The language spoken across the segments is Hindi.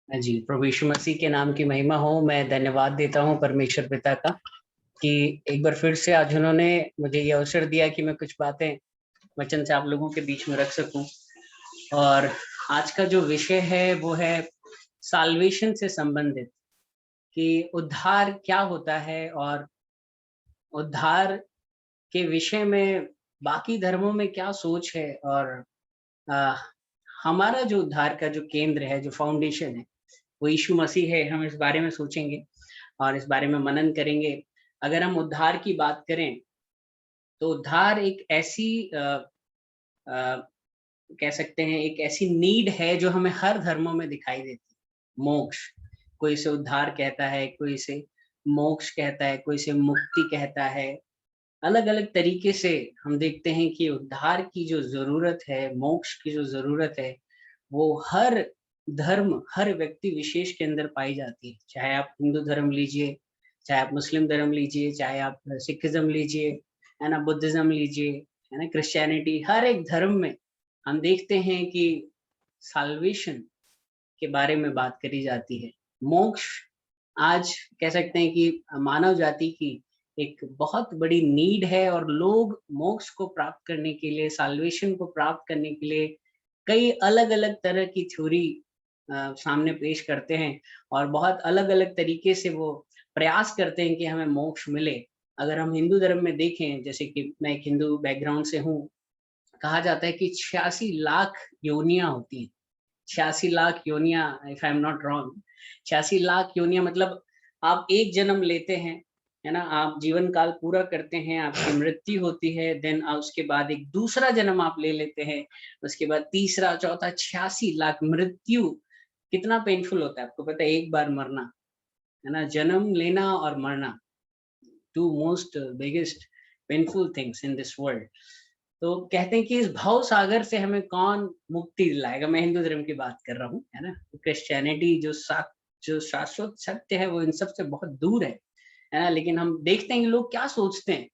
जी, प्रभु यीशु मसीह के नाम की महिमा हो। मैं धन्यवाद देता हूँ परमेश्वर पिता का कि एक बार फिर से आज उन्होंने मुझे ये अवसर दिया कि मैं कुछ बातें वचन से आप लोगों के बीच में रख सकूं। और आज का जो विषय है वो है साल्वेशन से संबंधित, कि उद्धार क्या होता है और उद्धार के विषय में बाकी धर्मों में क्या सोच है, और अ, हमारा जो उद्धार का जो केंद्र है, जो फाउंडेशन है, वो यीशु मसीह है। हम इस बारे में सोचेंगे और इस बारे में मनन करेंगे। अगर हम उद्धार की बात करें, तो उद्धार एक ऐसी अ, कह सकते हैं एक ऐसी नीड है जो हमें हर धर्मों में दिखाई देती है। मोक्ष, कोई इसे उद्धार कहता है, कोई इसे मोक्ष कहता है, कोई इसे मुक्ति कहता है। अलग-अलग तरीके से हम देखते हैं कि उद्धार की जो ज़रूरत है, मोक्ष की जो ज़रूरत है, वो हर धर्म, हर व्यक्ति विशेष के अंदर पाई जाती है। चाहे आप हिंदू धर्म लीजिए, चाहे आप मुस्लिम धर्म लीजिए, चाहे आप सिखिज़्म लीजिए, है ना, बुद्धिज़्म लीजिए, है ना, क्रिश्चियनिटी, हर एक धर्म में हम देखते हैं कि साल्वेशन के बारे में बात करी जाती है। मोक्ष आज कह सकते हैं कि मानव जाति की एक बहुत बड़ी नीड है, और लोग मोक्ष को प्राप्त करने के लिए, साल्वेशन को प्राप्त करने के लिए कई अलग-अलग तरह की थ्योरी सामने पेश करते हैं, और बहुत अलग-अलग तरीके से वो प्रयास करते हैं कि हमें मोक्ष मिले। अगर हम हिंदू धर्म में देखें, जैसे कि मैं एक हिंदू बैकग्राउंड से हूँ, कहा जाता है कि 86 लाख योनियाँ होती हैं। 86 लाख योनियाँ, if I am not wrong, 86 lakh योनियाँ मतलब आप एक जन्म लेते हैं, है ना? आप जीवन काल पूरा करते हैं, आपकी मृत्यु होती है, देन उसके बाद एक दूसरा जन्म आप ले लेते हैं, उसके बाद तीसरा, चौथा, 86 लाख मृत्यु कितना पेनफुल होता है, आपको पता है? एक बार मरना, है ना? जन्म लेना और मरना, 2 most biggest painful things in this world. तो कहते हैं कि इस भव सागर से हमें कौन मुक्ति दिलाएगा? मैं हिंदू धर्म की बात कर रहा हूँ, है ना? क्रिश्चियनिटी जो शाश्वत सत्य है, वो इन सब से बहुत दूर है ना? लेकिन हम देखते हैं कि लोग क्या सोचते हैं।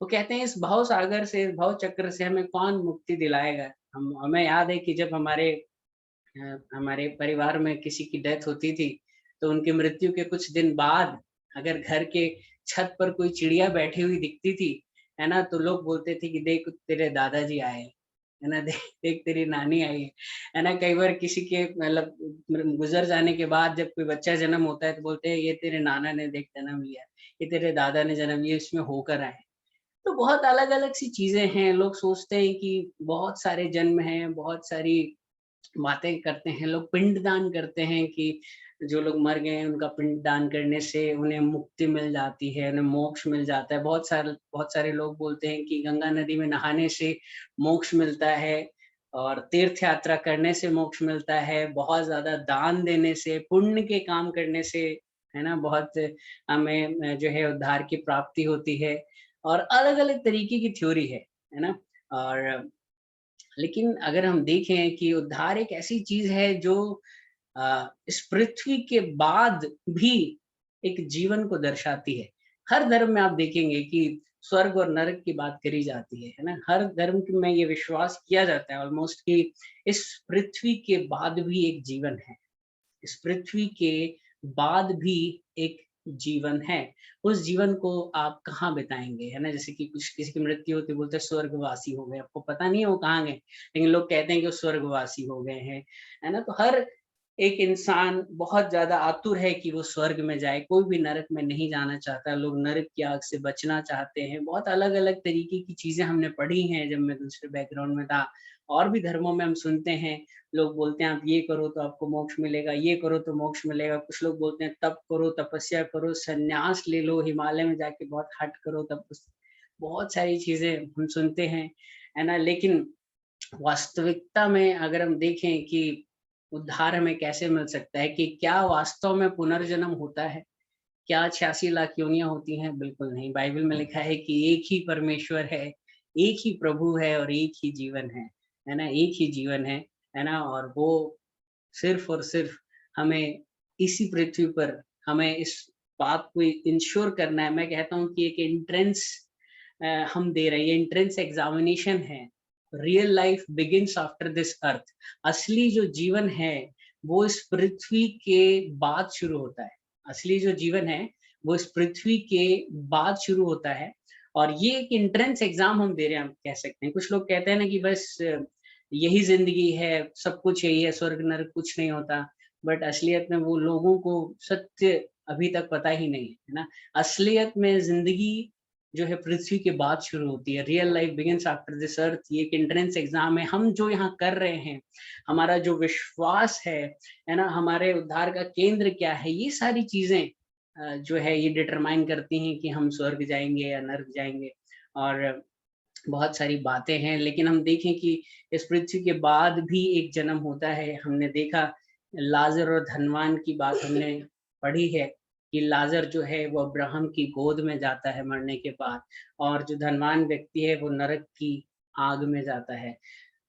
वो कहते हैं इस भव सागर से, इस भव चक्र से हमें कौन मुक्ति दिलाएगा? हम हमें याद है कि जब हमारे परिवार में किसी की डेथ होती थी, तो उनकी मृत्यु के कुछ दिन बाद अगर घर के छत पर कोई चिड़िया बैठी हुई दिखती थी, है ना? तो लोग बोलते थे कि देख तेरे दादाजी आए हैं, है ना? देख देख तेरी नानी आई है ना? कई बार किसी के मतलब गुज़र जाने के बाद जब कोई बच्चा जन्म होता है, तो बोलते हैं ये तेरे नाना ने देख जन्म लिया, ये तेरे दादा ने जन्म लिया, इसमें होकर आए हैं। तो बहुत अलग-अलग सी चीज़ें हैं, लोग सोचते हैं कि बहुत सारे जन्म हैं, बहुत सारी बातें करते हैं, लोग पिंडदान करते हैं कि जो लोग मर गए हैं उनका पिंडदान करने से उन्हें मुक्ति मिल जाती है, उन्हें मोक्ष मिल जाता है। बहुत सारे लोग बोलते हैं कि गंगा नदी में नहाने से मोक्ष मिलता है, और तीर्थ यात्रा करने से मोक्ष मिलता है, बहुत ज़्यादा दान देने से, पुण्य के काम करने से, है ना? बहुत हमें जो है उद्धार की प्राप्ति होती है, और अलग-अलग तरीके की थ्योरी है ना? और लेकिन अगर हम देखें कि उद्धार एक ऐसी चीज़ है जो इस पृथ्वी के बाद भी एक जीवन को दर्शाती है। हर धर्म में आप देखेंगे कि स्वर्ग और नरक की बात करी जाती है ना? हर धर्म क में ये विश्वास किया जाता है ऑलमोस्ट कि इस पृथ्वी के बाद भी एक जीवन है। इस पृथ्वी के बाद भी एक जीवन है। उस जीवन को आप कहाँ बिताएँगे, है ना? जैसे कि कुछ किसी की मृत्यु होती है, बोलते हैं स्वर्गवासी हो गए, आपको पता नहीं है वो कहाँ गए, लेकिन लोग कहते हैं कि वो स्वर्गवासी हो गए हैं, है ना? तो हर एक इंसान बहुत ज़्यादा आतुर है कि वो स्वर्ग में जाए, कोई भी नरक में नहीं जाना चाहता, लोग नरक की आग से बचना चाहते हैं। बहुत अलग-अलग तरीके की चीज़ें हमने पढ़ी हैं जब मैं दूसरे बैकग्राउंड में था। और भी धर्मों में हम सुनते हैं, लोग बोलते हैं आप ये करो तो आपको मोक्ष मिलेगा, ये करो तो मोक्ष मिलेगा। कुछ लोग बोलते हैं तप करो, तपस्या करो, संन्यास ले लो, हिमालय में जाके बहुत हठ करो, बहुत सारी चीज़ें हम सुनते हैं, है ना? लेकिन वास्तविकता में अगर हम देखें कि उद्धार हमें कैसे मिल सकता है, कि क्या वास्तव में पुनर्जन्म होता है? क्या 86 लाख योनियाँ होती हैं? बिल्कुल नहीं। बाइबल में लिखा है कि एक ही परमेश्वर है, एक ही प्रभु है और एक ही जीवन है ना? एक ही जीवन है ना? और वो सिर्फ़ और सिर्फ़ हमें इसी पृथ्वी पर हमें इस बात को इंश्योर करना है। मैं कहता हूँ कि एक एंट्रेंस हम दे रहे हैं, ये एंट्रेंस एग्ज़ामिनेशन है। Real life begins after this earth. असली जो जीवन है, वो इस पृथ्वी के बाद शुरू होता है। असली जो जीवन है वो इस पृथ्वी के बाद शुरू होता है, और ये एक एंट्रेंस एग्जाम हम दे रहे हैं, हम कह सकते हैं। कुछ लोग कहते हैं ना कि बस यही जिंदगी है, सब कुछ यही है, स्वर्ग नरक कुछ नहीं होता। बट असलियत में वो लोगों को सत्य अभी तक पता ही नहीं है ना। असलियत में जिंदगी जो है पृथ्वी के बाद शुरू होती है। Real life begins after this earth. ये एक एंट्रेंस एग्जाम है। हम जो यहाँ कर रहे हैं, हमारा जो विश्वास है ना, हमारे उद्धार का केंद्र क्या है, ये सारी चीजें जो है ये डिटरमाइन करती हैं कि हम स्वर्ग जाएंगे या नर्क जाएंगे। और बहुत सारी बातें हैं, लेकिन हम देखें कि इस पृथ्वी के बाद भी एक जन्म होता है। हमने देखा लाजर और धनवान की बात हमने पढ़ी है कि लाजर जो है वो अब्राहम की गोद में जाता है मरने के बाद, और जो धनवान व्यक्ति है वो नरक की आग में जाता है।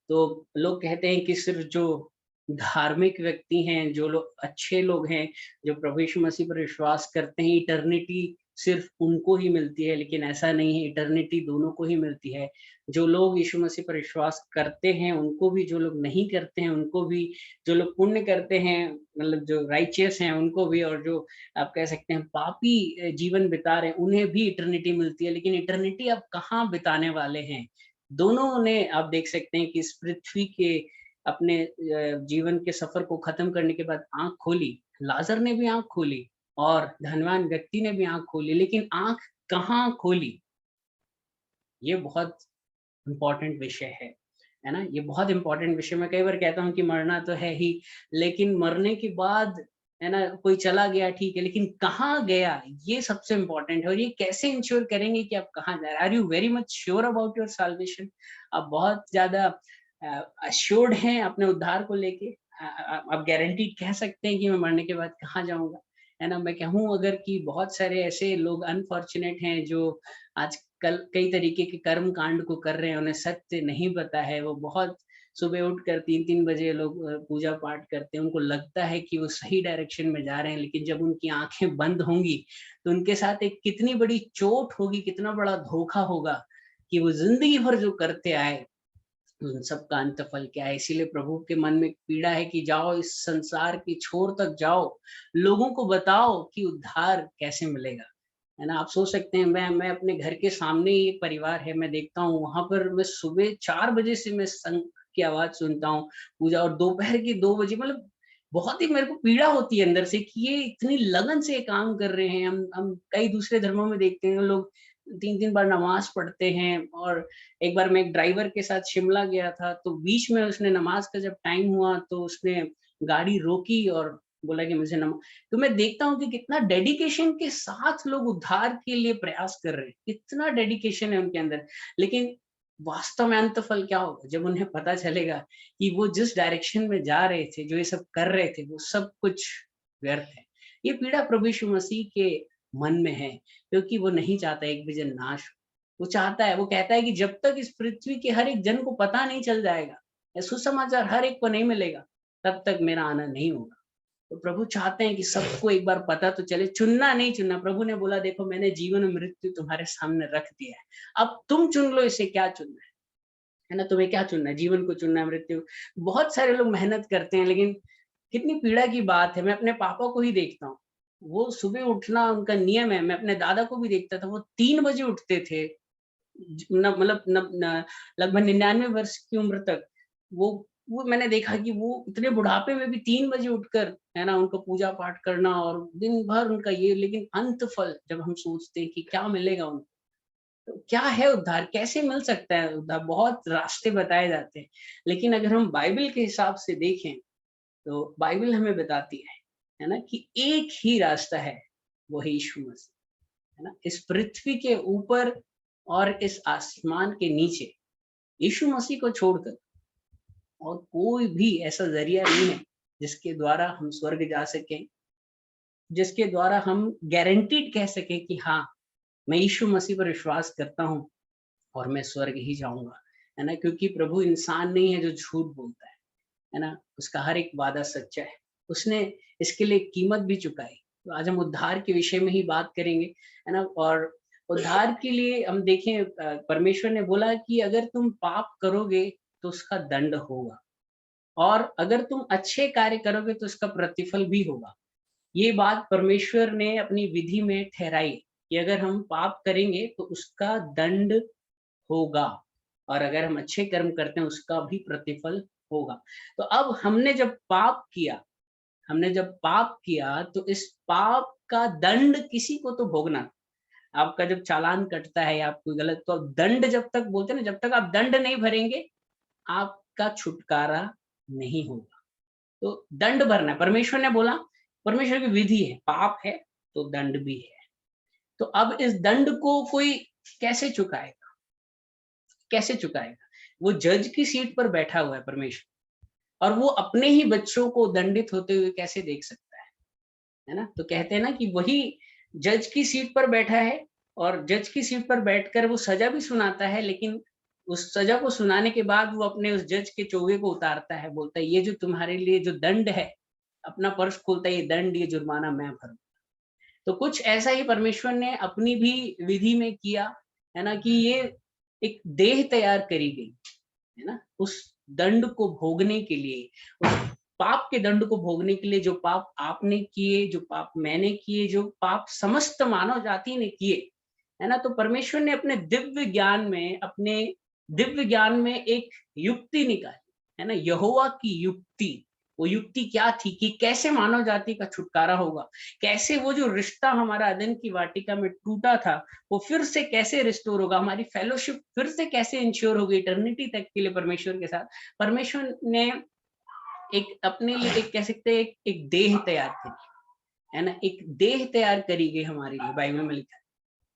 तो लोग कहते हैं कि सिर्फ जो धार्मिक व्यक्ति हैं, जो लोग अच्छे लोग हैं, जो प्रभु यीशु मसीह पर विश्वास करते हैं, इटर्निटी सिर्फ उनको ही मिलती है, लेकिन ऐसा नहीं है। इटर्निटी दोनों को ही मिलती है। जो लोग यीशु मसीह पर विश्वास करते हैं उनको भी, जो लोग नहीं करते हैं उनको भी, जो लोग पुण्य करते हैं, मतलब जो राइचियस हैं उनको भी, और जो आप कह सकते हैं पापी जीवन बिता रहे हैं उन्हें भी इटर्निटी मिलती है। लेकिन इटर्निटी आप कहाँ बिताने वाले हैं, दोनों ने आप देख सकते हैं कि इस पृथ्वी के अपने जीवन के सफर को खत्म करने के बाद आँख खोली। लाज़र ने भी आँख खोली और धनवान व्यक्ति ने भी आँख खोली, लेकिन आँख कहाँ खोली? ये बहुत इम्पोर्टेंट विषय है ना? ये बहुत इम्पोर्टेंट विषय। मैं कई बार कहता हूँ कि मरना तो है ही, लेकिन मरने के बाद है ना, कोई चला गया ठीक है, लेकिन कहाँ गया ये सबसे इम्पोर्टेंट है। और ये कैसे इंश्योर करेंगे कि आप कहाँ जा रहे हैं? Are you very much sure about your salvation? आप बहुत ज़्यादा अश्योर्ड हैं अपने उद्धार को लेके? आप गारंटीड कह सकते हैं कि मैं मरने के बाद कहाँ जाऊँगा? है ना? मैं कहूँ अगर कि बहुत सारे ऐसे लोग अनफॉर्च्यूनेट हैं जो आजकल कई तरीके के कर्म कांड को कर रहे हैं, उन्हें सत्य नहीं पता है। वो बहुत सुबह उठकर 3-3 बजे लोग पूजा पाठ करते हैं। उनको लगता है कि वो सही डायरेक्शन में जा रहे हैं, लेकिन जब उनकी आँखें बंद होंगी, तो उनके साथ एक कितनी बड़ी चोट होगी, कितना बड़ा धोखा होगा कि वो ज़िंदगी भर जो करते आए, उन सब का अंतफल क्या है? इसीलिए प्रभु के मन में एक पीड़ा है कि जाओ इस संसार की छोर तक जाओ, लोगों को बताओ कि उद्धार कैसे मिलेगा। है ना? आप सोच सकते हैं, मैं अपने घर के सामने ही एक परिवार है, मैं देखता हूँ वहाँ पर मैं सुबह 4 बजे से मैं शंख की आवाज़ सुनता हूँ, पूजा, और दोपहर के 2 बजे, मतलब बहुत ही मेरे को पीड़ा होती है अंदर से कि ये इतनी लगन से ये काम कर रहे हैं। हम कई दूसरे धर्मों में देखते हैं लोग 3-3 बार नमाज़ पढ़ते हैं। और एक बार मैं एक ड्राइवर के साथ शिमला गया था, तो बीच में उसने नमाज़ का जब टाइम हुआ तो उसने गाड़ी रोकी और बोला कि मुझे तो मैं देखता हूँ कि कितना डेडिकेशन के साथ लोग उद्धार के लिए प्रयास कर रहे हैं, कितना डेडिकेशन है उनके अंदर। लेकिन वास्तव में अंतफल क्या होगा जब उन्हें पता चलेगा कि वो जिस डायरेक्शन में जा रहे थे, जो ये सब कर रहे थे, वो सब कुछ व्यर्थ है। ये पीड़ा प्रभु यीशु मसीह के मन में है, क्योंकि वो नहीं चाहता एक भी जन नाश हो। वो चाहता है, वो कहता है कि जब तक इस पृथ्वी के हर एक जन को पता नहीं चल जाएगा, या सुसमाचार हर एक को नहीं मिलेगा, तब तक मेरा आना नहीं होगा। तो प्रभु चाहते हैं कि सबको एक बार पता तो चले, चुनना नहीं चुनना। प्रभु ने बोला देखो मैंने जीवन और मृत्यु तुम्हारे सामने रख दिया है, अब तुम चुन लो इसे क्या चुनना है ना? तुम्हें क्या चुनना है, जीवन को चुनना है, मृत्यु? बहुत सारे लोग मेहनत करते हैं, लेकिन कितनी पीड़ा की बात है। मैं अपने पापा को ही देखता हूँ, वो सुबह उठना उनका नियम है। मैं अपने दादा को भी देखता था, वो 3 बजे उठते थे। मतलब लगभग 99 वर्ष की उम्र तक वो वो मैंने देखा कि वो इतने बुढ़ापे में भी 3 बजे उठकर, है ना, उनको पूजा पाठ करना और दिन भर उनका ये। लेकिन अंत फल जब हम सोचते हैं कि क्या मिलेगा उनको, तो क्या है उद्धार, कैसे मिल सकता है उद्धार? बहुत रास्ते बताए जाते हैं, लेकिन अगर हम बाइबल के हिसाब से देखें तो बाइबल हमें बताती है ना, कि एक ही रास्ता है, वो है यीशु मसीह। है ना? इस पृथ्वी के ऊपर और इस आसमान के नीचे यीशु मसीह को छोड़कर और कोई भी ऐसा ज़रिया नहीं है जिसके द्वारा हम स्वर्ग जा सकें, जिसके द्वारा हम गारंटीड कह सकें कि हाँ, मैं यीशु मसीह पर विश्वास करता हूँ और मैं स्वर्ग ही जाऊँगा। है ना? क्योंकि प्रभु इंसान नहीं है जो झूठ बोलता है ना? उसका हर एक वादा सच्चा है। उसने इसके लिए कीमत भी चुकाई। तो आज हम उद्धार के विषय में ही बात करेंगे, है ना? और उद्धार के लिए हम देखें, परमेश्वर ने बोला कि अगर तुम पाप करोगे तो उसका दंड होगा। और अगर तुम अच्छे कार्य करोगे तो इसका प्रतिफल भी होगा। ये बात परमेश्वर ने अपनी विधि में ठहराई कि अगर हम पाप करेंगे तो उसका दंड होगा, और अगर हम अच्छे कर्म करते हैं उसका भी प्रतिफल होगा। तो अब हमने जब पाप किया तो इस पाप का दंड किसी को तो भोगना। आपका जब चालान कटता है या आप कोई गलत, तो दंड जब तक बोलते हैं ना, जब तक आप दंड नहीं भरेंगे आपका छुटकारा नहीं होगा। तो दंड भरना है, परमेश्वर ने बोला, परमेश्वर की विधि है, पाप है तो दंड भी है। तो अब इस दंड को कोई कैसे चुकाएगा, कैसे चुकाएगा? वो जज की सीट पर बैठा हुआ है परमेश्वर, और वो अपने ही बच्चों को दंडित होते हुए कैसे देख सकता है ना? तो कहते हैं ना कि वही जज की सीट पर बैठा है, और जज की सीट पर बैठकर वो सजा भी सुनाता है, लेकिन उस सजा को सुनाने के बाद वो अपने उस जज के चोगे को उतारता है, बोलता है ये जो तुम्हारे लिए जो दंड है, अपना पर्स खोलता है, ये दंड, ये जुर्माना मैं भरूं। तो कुछ ऐसा ही परमेश्वर ने अपनी भी विधि में किया, है ना, कि ये एक देह तैयार करी गई, है ना, उस दंड को भोगने के लिए, उस पाप के दंड को भोगने के लिए, जो पाप आपने किए, जो पाप मैंने किए, जो पाप समस्त मानव जाति ने किए, है ना। तो परमेश्वर ने अपने दिव्य ज्ञान में एक युक्ति निकाली, है ना, यहोवा की युक्ति। वो युक्ति क्या थी कि कैसे मानव जाति का छुटकारा होगा, कैसे वो जो रिश्ता हमारा अदन की वाटिका में टूटा था वो फिर से कैसे रिस्टोर होगा, हमारी फेलोशिप फिर से कैसे इंश्योर होगी इटर्निटी तक के लिए परमेश्वर के साथ। परमेश्वर ने एक अपने लिए एक कह सकते हैं एक देह तैयार करी, है ना, एक देह तैयार करी गई हमारे लिए, बाइबल में लिखा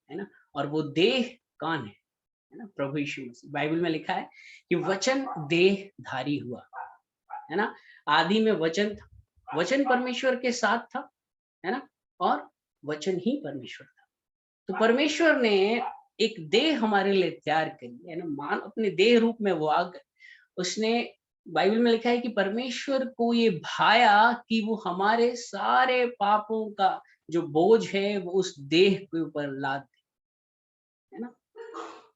है ना। और वो देह कौन है ना, प्रभु यीशु मसीह। बाइबल में लिखा है कि वचन देह धारी हुआ, है ना। आदि में वचन था, वचन परमेश्वर के साथ था, है ना, और वचन ही परमेश्वर था। तो परमेश्वर ने एक देह हमारे लिए तैयार करी, है ना, मान अपने देह रूप में वो आ गए। उसने, बाइबल में लिखा है कि परमेश्वर को ये भाया कि वो हमारे सारे पापों का जो बोझ है वो उस देह के ऊपर लाद दे, है ना।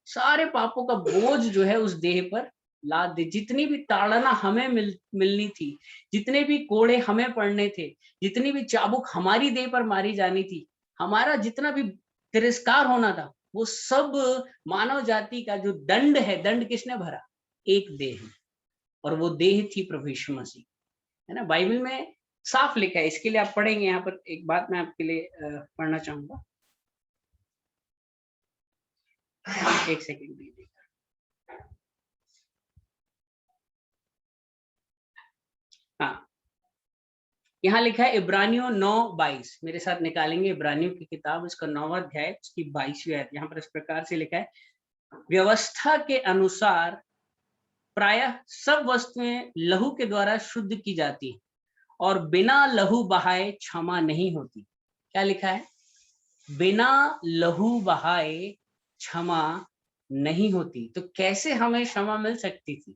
सारे पापों का बोझ जो है उस देह पर लाद दे। जितनी भी ताड़ना हमें मिलनी थी, जितने भी कोड़े हमें पड़ने थे, जितनी भी चाबुक हमारी देह पर मारी जानी थी, हमारा जितना भी तिरस्कार होना था, वो सब मानव जाति का जो दंड है, दंड किसने भरा? एक देह, और वो देह थी प्रभु यीशु मसीह, है ना। बाइबल में साफ लिखा है, इसके लिए आप पढ़ेंगे, यहाँ पर एक बात मैं आपके लिए पढ़ना चाहूंगा, एक सेकंड दीजिए। हाँ, यहाँ लिखा है इब्रानियों 9:22, मेरे साथ निकालेंगे इब्रानियों की किताब, उसका 9वां अध्याय, उसकी 22वीं आयत। यहाँ पर इस प्रकार से लिखा है, व्यवस्था के अनुसार प्रायः सब वस्तुएं लहू के द्वारा शुद्ध की जाती हैं, और बिना लहू बहाए क्षमा नहीं होती। क्या लिखा है? बिना लहू बहाए क्षमा नहीं होती। तो कैसे हमें क्षमा मिल सकती थी?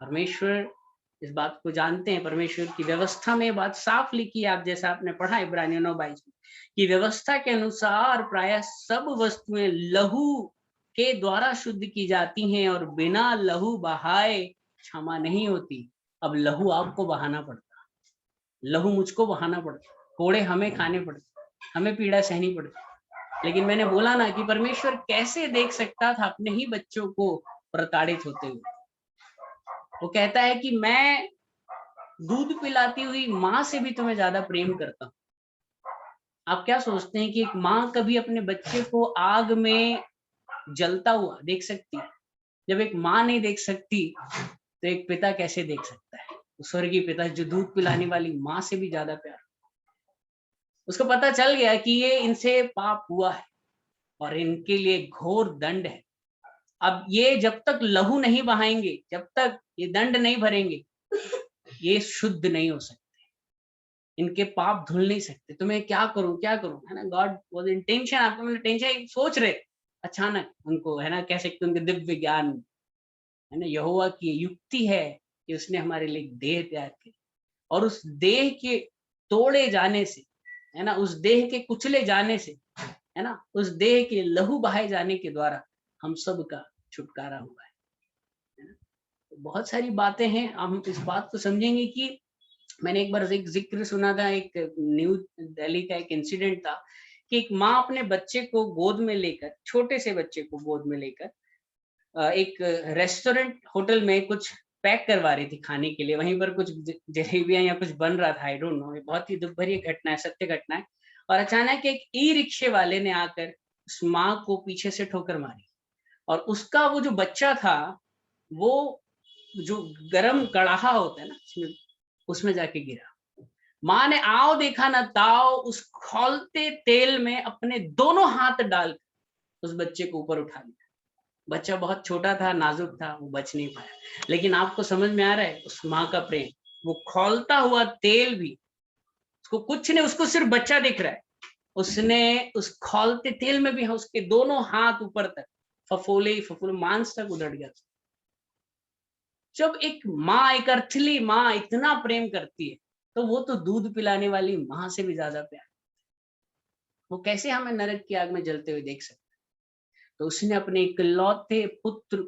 परमेश्वर इस बात को जानते हैं, परमेश्वर की व्यवस्था में बात साफ लिखी है, आप जैसा आपने पढ़ा इब्रानियों 9:22 में, कि व्यवस्था के अनुसार प्रायः सब वस्तुएं लहू के द्वारा शुद्ध की जाती हैं, और बिना लहू बहाए क्षमा नहीं होती। अब लहू आपको बहाना पड़ता, लहू मुझको बहाना पड़ता, कोड़े हमें खाने पड़ते, हमें पीड़ा सहनी पड़ती। लेकिन मैंने बोला ना कि परमेश्वर कैसे देख सकता था अपने ही बच्चों को प्रताड़ित होते हुए। वो कहता है कि मैं दूध पिलाती हुई माँ से भी तुम्हें ज्यादा प्रेम करता हूँ। आप क्या सोचते हैं कि एक माँ कभी अपने बच्चे को आग में जलता हुआ देख सकती है? जब एक माँ नहीं देख सकती तो एक पिता कैसे देख सकता है? स्वर्गीय पिता जो दूध पिलाने वाली माँ से भी ज्यादा प्यार, उसको पता चल गया कि ये इनसे पाप हुआ है और इनके लिए घोर दंड है। अब ये जब तक लहू नहीं बहाएंगे, जब तक ये दंड नहीं भरेंगे, ये शुद्ध नहीं हो सकते, इनके पाप धुल नहीं सकते। तो मैं क्या करूं, क्या करूं, है ना। गॉड वाज इन टेंशन, आपको मतलब टेंशन सोच रहे, अचानक उनको, है ना, कह सकते उनके दिव्य ज्ञान, है ना, यहोवा की युक्ति है कि उसने हमारे लिए देह तैयार की, और उस देह के तोड़े जाने से, है ना, उस देह के कुचले जाने से, है ना, उस देह के लहू बहाए जाने के द्वारा हम सब का छुटकारा हुआ है। बहुत सारी बातें हैं, हम इस बात को समझेंगे कि मैंने एक बार एक जिक्र सुना था, एक न्यू दिल्ली का एक इंसिडेंट था कि एक माँ अपने बच्चे को गोद में लेकर, छोटे से बच्चे को गोद में लेकर एक रेस्टोरेंट होटल में कुछ पैक करवा रही थी खाने के लिए। वहीं पर कुछ जलेबियां या कुछ बन रहा था, आई डोंट नो। ये बहुत ही दुख भरी घटना है, सत्य घटना है। और अचानक एक ई रिक्शे वाले ने आकर उस माँ को पीछे से ठोकर मारी और उसका वो जो बच्चा था वो जो गरम कड़ाहा होता है ना उसमें जाके गिरा। माँ ने आओ देखा ना ताओ, उस खौलते तेल में अपने दोनों हाथ डाल उस बच्चे को ऊपर उठा लिया। बच्चा बहुत छोटा था, नाजुक था, वो बच नहीं पाया। लेकिन आपको समझ में आ रहा है उस माँ का प्रेम, वो खौलता हुआ तेल भी उसको कुछ नहीं, उसको सिर्फ बच्चा दिख रहा है। उसने उस खौलते तेल में भी उसके दोनों हाथ ऊपर तक फफोले फफोले मांस तक उधड़ गया। जब एक माँ, एक अर्थली माँ इतना प्रेम करती है तो वो तो दूध पिलाने वाली माँ से भी ज्यादा प्यार। वो कैसे हमें नरक की आग में जलते हुए देख सकते? तो उसने अपने इकलौते पुत्र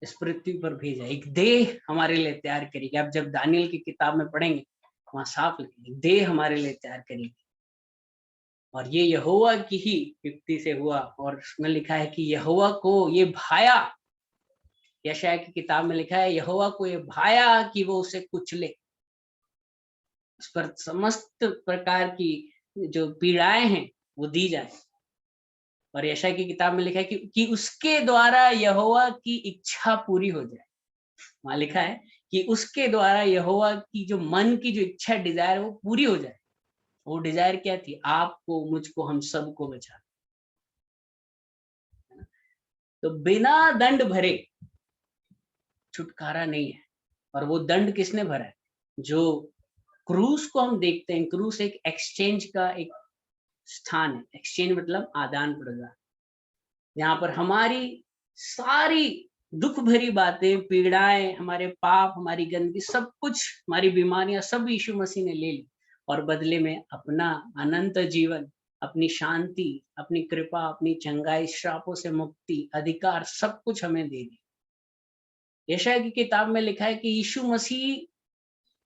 इस पृथ्वी पर भेजा, एक देह हमारे लिए तैयार करेगी। आप जब दानियल की किताब में पढ़ेंगे वहां साफ लिखेंगे देह हमारे लिए तैयार करेगी। और ये यहोवा की ही युक्ति से हुआ। और उसमें लिखा है कि यहोवा को ये भाया, यशायाह की किताब में लिखा है यहोवा को ये भाया कि वो उसे कुचले, उस पर समस्त प्रकार की जो पीड़ाएं हैं वो दी जाए। और यशायाह की किताब में लिखा है कि उसके द्वारा यहोवा की इच्छा पूरी हो जाए। वहां लिखा है कि उसके द्वारा यहोवा की जो मन की जो इच्छा, डिजायर वो पूरी हो जाए। वो डिजायर क्या थी? आपको, मुझको, हम सबको बचा। तो बिना दंड भरे छुटकारा नहीं है। और वो दंड किसने भरा है? जो क्रूस को हम देखते हैं, क्रूस एक एक्सचेंज का एक स्थान है। एक्सचेंज मतलब आदान प्रदान, यहाँ पर हमारी सारी दुख भरी बातें, पीड़ाएं, हमारे पाप, हमारी गंदगी, सब कुछ, हमारी बीमारियां सब यीशु मसीह ने ले ली और बदले में अपना अनंत जीवन, अपनी शांति, अपनी कृपा, अपनी चंगाई, श्रापों से मुक्ति, अधिकार, सब कुछ हमें दे दी। यशायाह की किताब में लिखा है कि यीशु मसीह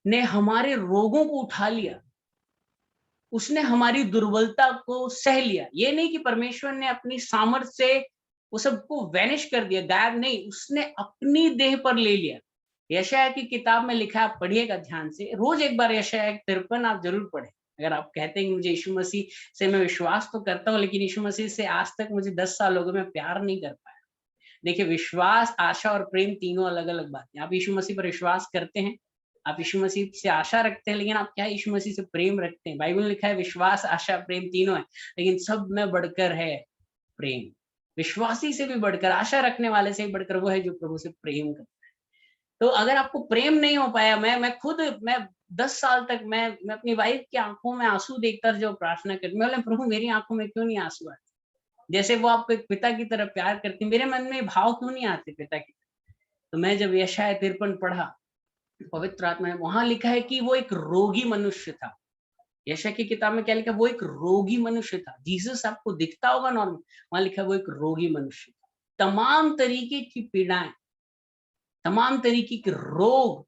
ने हमारे रोगों को उठा लिया, उसने हमारी दुर्बलता को सह लिया। ये नहीं कि परमेश्वर ने अपनी सामर्थ्य से वो सबको वैनिश कर दिया, गायब नहीं, उसने अपनी देह पर ले लिया। यशायाह की किताब में लिखा, आप पढ़िएगा ध्यान से, रोज एक बार यशायाह 53 आप जरूर पढ़ें। अगर आप कहते हैं कि मुझे यीशु मसीह से मैं विश्वास तो करता हूँ लेकिन यीशु मसीह से आज तक मुझे 10 साल हो गए, मैं प्यार नहीं कर पाया। देखिए, विश्वास, आशा और प्रेम तीनों अलग अलग बातें। आप यीशु मसीह पर विश्वास करते हैं, आप यीशु मसीह से आशा रखते हैं, लेकिन आप क्या यीशु मसीह से प्रेम रखते हैं? बाइबल में लिखा है विश्वास, आशा, प्रेम तीनों है, लेकिन सब में बढ़कर है प्रेम। विश्वासी से भी बढ़कर, आशा रखने वाले से भी बढ़कर वो है जो प्रभु से प्रेम करता है। तो अगर आपको प्रेम नहीं हो पाया, मैं 10 साल तक मैं अपनी वाइफ की आंखों में आंसू देखकर जो प्रार्थना करती, मैं बोला प्रभु मेरी आंखों में क्यों नहीं आंसू आते? जैसे वो आपको एक पिता की तरह प्यार करती, मेरे मन में भाव क्यों नहीं आते पिता की? तो मैं जब यशायाह 53 पढ़ा, पवित्र आत्मा ने, वहां लिखा है कि वो एक रोगी मनुष्य था। यशायाह की किताब में क्या लिखा? वो एक रोगी मनुष्य था। जीसस आपको दिखता होगा नॉर्मल, वहां लिखा है वो एक रोगी मनुष्य था। तमाम तरीके की पीड़ाएं, तमाम तरीके के रोग।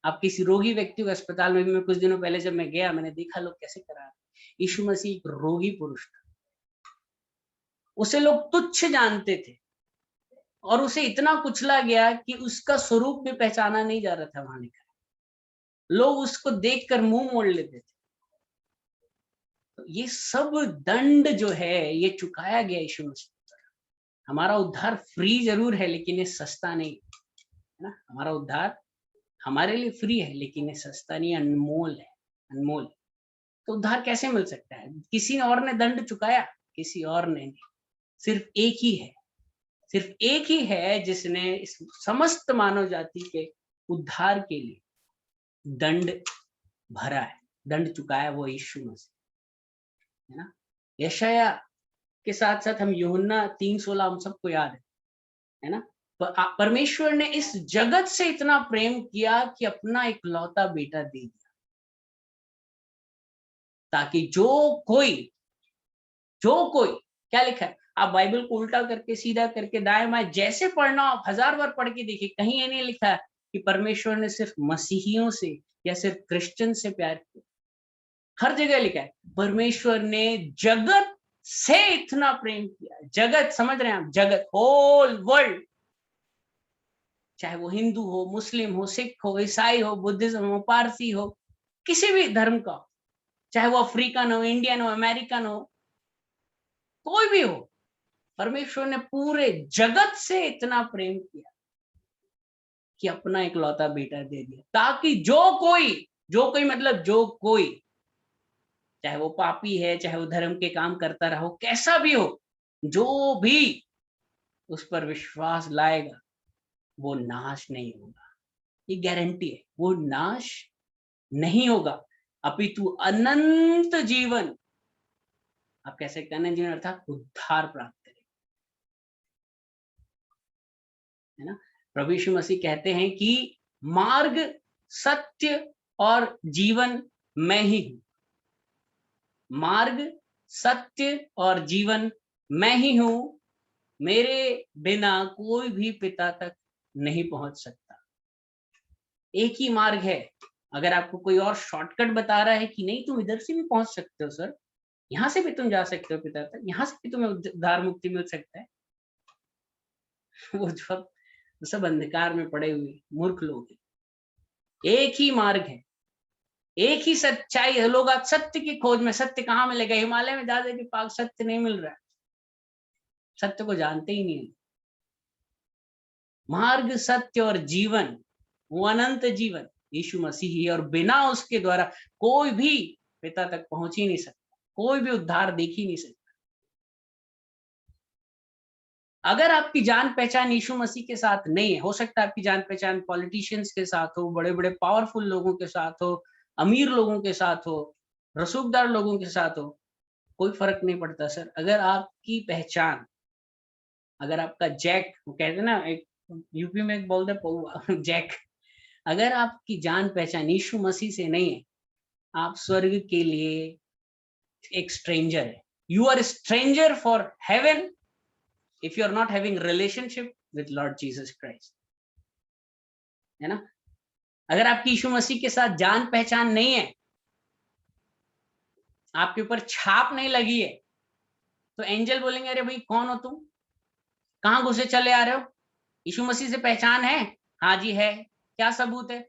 आप किसी रोगी व्यक्ति को अस्पताल में भी, मैं कुछ दिनों पहले जब मैं गया, मैंने देखा लोग कैसे करा रहे। यीशु मसीह एक रोगी पुरुष था, उसे लोग तुच्छ जानते थे और उसे इतना कुचला गया कि उसका स्वरूप भी पहचाना नहीं जा रहा था। वहां लिखा, लोग उसको देखकर मुंह मोड़ लेते थे। तो ये सब दंड जो है ये चुकाया गया यीशु मसीह। हमारा उद्धार फ्री जरूर है लेकिन ये सस्ता नहीं है ना। हमारा उद्धार हमारे लिए फ्री है लेकिन ये सस्ता नहीं, अनमोल है, अनमोल। तो उद्धार कैसे मिल सकता है? किसी और ने दंड चुकाया? किसी और ने नहीं, सिर्फ एक ही है, सिर्फ एक ही है जिसने इस समस्त मानव जाति के उद्धार के लिए दंड भरा है, दंड चुकाया, वो यीशु मसीह है ना। यशायाह के साथ साथ हम यूहन्ना 3:16 हम सबको याद है ना। परमेश्वर ने इस जगत से इतना प्रेम किया कि अपना इकलौता बेटा दे दिया, ताकि जो कोई क्या लिखा है, आप बाइबल को उल्टा करके, सीधा करके, दाएं बाएं जैसे पढ़ना आप 1000 बार पढ़ के देखिए, कहीं ये नहीं लिखा है कि परमेश्वर ने सिर्फ मसीहियों से या सिर्फ क्रिश्चियन से प्यार किया। हर जगह लिखा है परमेश्वर ने जगत से इतना प्रेम किया। जगत, समझ रहे हैं आप? जगत, होल वर्ल्ड, चाहे वो हिंदू हो, मुस्लिम हो, सिख हो, ईसाई हो, बुद्धिज्म हो, पारसी हो, किसी भी धर्म का, चाहे वो अफ्रीकन हो, इंडियन हो, अमेरिकन हो, कोई भी हो, परमेश्वर ने पूरे जगत से इतना प्रेम किया कि अपना इकलौता बेटा दे दिया, ताकि जो कोई मतलब जो कोई, चाहे वो पापी है, चाहे वो धर्म के काम करता रहो, कैसा भी हो, जो भी उस पर विश्वास लाएगा वो नाश नहीं होगा। ये गारंटी है, वो नाश नहीं होगा, अपितु अनंत जीवन, आप कह सकते हैं अनंत जीवन अर्थात उद्धार प्राप्त करें, है ना। प्रभु यीशु मसीह कहते हैं कि मार्ग, सत्य और जीवन मैं ही हूं। मार्ग, सत्य और जीवन मैं ही हूं, मेरे बिना कोई भी पिता तक नहीं पहुंच सकता। एक ही मार्ग है। अगर आपको कोई और शॉर्टकट बता रहा है कि नहीं तुम इधर से भी पहुंच सकते हो सर, यहाँ से भी तुम जा सकते हो पिता तक, यहाँ से भी तुम्हें उद्धार मुक्ति मिल सकता है, वो सब अंधकार में पड़े हुए मूर्ख लोग हैं। एक ही मार्ग है, एक ही सच्चाई है। लोग आज सत्य की खोज में, सत्य कहाँ मिलेगा? हिमालय में ज्यादा भी पाक सत्य नहीं मिल रहा है, सत्य को जानते ही नहीं। मार्ग, सत्य और जीवन, वो अनंत जीवन यीशु मसीह ही, और बिना उसके द्वारा कोई भी पिता तक पहुंच ही नहीं सकता, कोई भी उद्धार देख ही नहीं सकता। अगर आपकी जान पहचान यीशु मसीह के साथ नहीं है, हो सकता है आपकी जान पहचान पॉलिटिशियंस के साथ हो, बड़े बड़े पावरफुल लोगों के साथ हो, अमीर लोगों के साथ हो, रसूखदार लोगों के साथ हो, कोई फर्क नहीं पड़ता सर। अगर आपकी पहचान, अगर आपका जैक, वो कहते हैं ना, एक यूपी में एक बोलते पौआ जैक, अगर आपकी जान पहचान यीशु मसीह से नहीं है, आप स्वर्ग के लिए एक स्ट्रेंजर है। You are stranger for heaven if you are not having relationship with Lord Jesus Christ, है ना। अगर आपकी यीशु मसीह के साथ जान पहचान नहीं है, आपके ऊपर छाप नहीं लगी है, तो एंजल बोलेंगे अरे भाई कौन हो तुम, कहां घुसे चले आ रहे हो? यीशु मसीह से पहचान है? हाँ जी है। क्या सबूत है?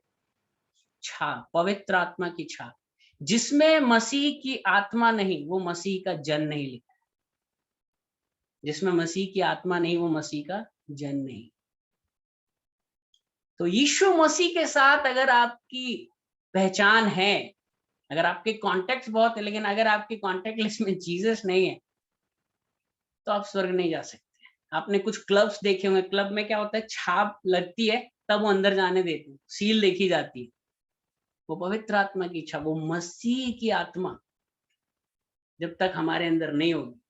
छाप, पवित्र आत्मा की छाप। जिसमें मसीह की आत्मा नहीं, वो मसीह का जन नहीं लिखा है। जिसमें मसीह की आत्मा नहीं, वो मसीह का जन नहीं। तो यीशु मसीह के साथ अगर आपकी पहचान है, अगर आपके कॉन्टेक्ट बहुत है, लेकिन अगर आपके कॉन्टेक्ट लिस्ट में जीसस नहीं है, तो आप स्वर्ग नहीं जा सकते। आपने कुछ क्लब्स देखे होंगे, क्लब में क्या होता है, छाप लगती है तब वो अंदर जाने देते हैं, सील देखी जाती है। वो पवित्र आत्मा की इच्छा, वो मसीह की आत्मा जब तक हमारे अंदर नहीं होगी,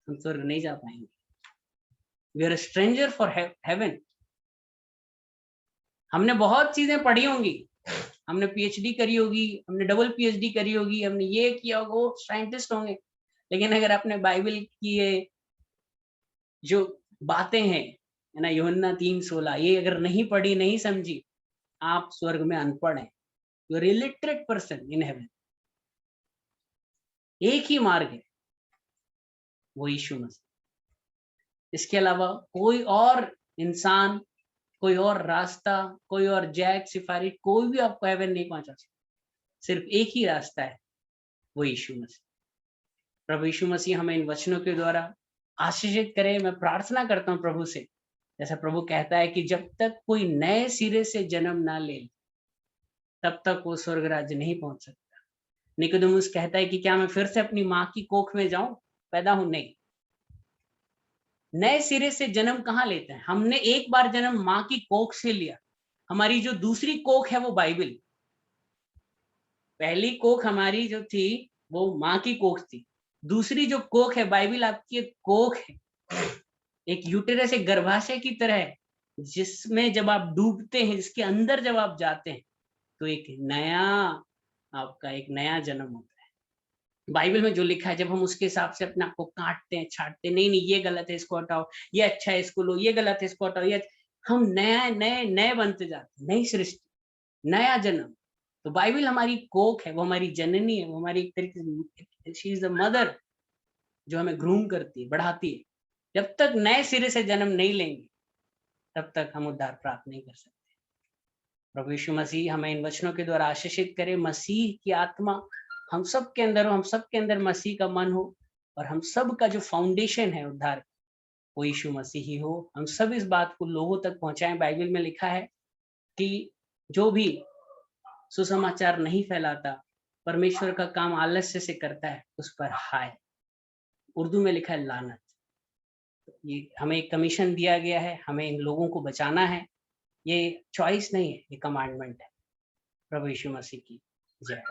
हम स्वर्ग नहीं जा पाएंगे। We are stranger for heaven. हमने बहुत चीजें पढ़ी होंगी, हमने पीएचडी करी होगी, हमने डबल पीएचडी करी होगी, हमने ये किया होगा, वो साइंटिस्ट होंगे, लेकिन अगर आपने बाइबल की ये जो बातें हैं, है ना, यूहन्ना 3:16, ये अगर नहीं पढ़ी, नहीं समझी, आप स्वर्ग में अनपढ़ हैं। You are illiterate person in heaven. एक ही मार्ग है, वो यीशु मसीह। इसके अलावा कोई और इंसान, कोई और रास्ता, कोई और जैक, सिफारिश, कोई भी आपको हेवन नहीं पहुंचा सकता। सिर्फ एक ही रास्ता है, वो यीशु मसीह। प्रभु यीशु मसीह हमें इन वचनों के द्वारा आशीषित करे। मैं प्रार्थना करता हूँ प्रभु से, जैसा प्रभु कहता है कि जब तक कोई नए सिरे से जन्म ना ले, तब तक वो स्वर्ग राज्य नहीं पहुंच सकता। निकोदेमुस कहता है कि क्या मैं फिर से अपनी माँ की कोख में जाऊं, पैदा हूं? नहीं। नए सिरे से जन्म कहाँ लेते हैं? हमने एक बार जन्म माँ की कोख से लिया। हमारी जो दूसरी कोख है वो बाइबल। पहली कोख हमारी जो थी वो माँ की कोख थी, दूसरी जो कोख है बाइबल आपकी एक कोख है, एक यूटेरस, एक गर्भाशय की तरह है, जिसमें जब आप डूबते हैं, जिसके अंदर जब आप जाते हैं, तो एक नया, आपका एक नया जन्म होता है। बाइबल में जो लिखा है, जब हम उसके हिसाब से अपने आप को काटते हैं, छांटते हैं, नहीं नहीं ये गलत है इसको हटाओ, ये अच्छा है इसको लो, ये गलत है इसको हटाओ, ये हम नया नए नए बनते जाते हैं, नई सृष्टि, नया जन्म। तो बाइबल हमारी कोख है, वो हमारी जननी है, वो हमारी एक तरीके से शी इज द मदर जो हमें ग्रूम करती है, बढ़ाती है। जब तक नए सिरे से जन्म नहीं लेंगे तब तक हम उद्धार प्राप्त नहीं कर सकते। प्रभु यीशु मसीह हमें इन वचनों के द्वारा आशीषित करे, मसीह की आत्मा हम सब के अंदर हो, हम सब के अंदर मसीह का मन हो, और हम सब का जो फाउंडेशन है उद्धार वो यीशु मसीह ही हो। हम सब इस बात को लोगों तक पहुंचाएं। बाइबल में लिखा है कि जो भी सुसमाचार नहीं फैलाता, परमेश्वर का काम आलस्य से करता है, उस पर हाय। उर्दू में लिखा है लानत। ये हमें एक कमीशन दिया गया है, हमें इन लोगों को बचाना है। ये चॉइस नहीं है, ये कमांडमेंट है। प्रभु यीशु मसीह की जय।